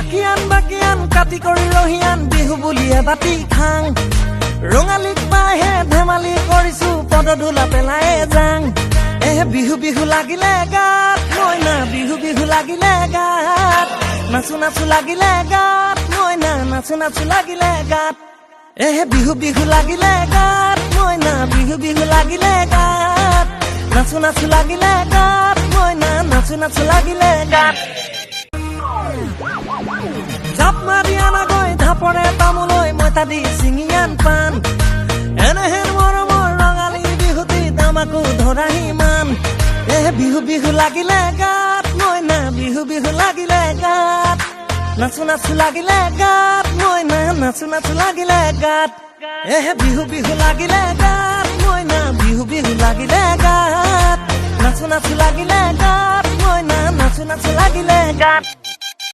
বাকিয়ান কাটি কৰি ৰহিয়ান বিহু বুলিয়ে বাতি খাং ৰঙালীক পাহে ধেমালি কৰিছো পদধূলা পেলায়ে যাং বিহু বিহু লাগিলে গাত মইনা বিহু বিহু লাগিলে গাত নাচু নাচু লাগিলে গাত মইনা নাচু নাচু লাগিলে গাত বিহু বিহু লাগিলে গাত মইনা বিহু বিহু লাগিলে গাত নাচু নাচু লাগিলে গাত মইনা নাচু নাচু লাগিলে গাত জাপ মাৰি আনা গৈ ধাপৰে তামোলৈ মই তাদি চিঙিয়ান পান এনেহেন মৰমৰ ৰঙালী বিহুতি আমাকো ধৰাহি মান বিহু বিহু লাগিলে গাত মইনা বিহু বিহু লাগিলে গাত নাচু নাচু লাগিলে গাত মইনা নাচু নাচু লাগিলে গাত বিহু বিহু লাগিলে গাত মইনা বিহু বিহু লাগিলে গাত নাচু নাচু লাগিলে গাত মইনা নাচু নাচু লাগিলে গাত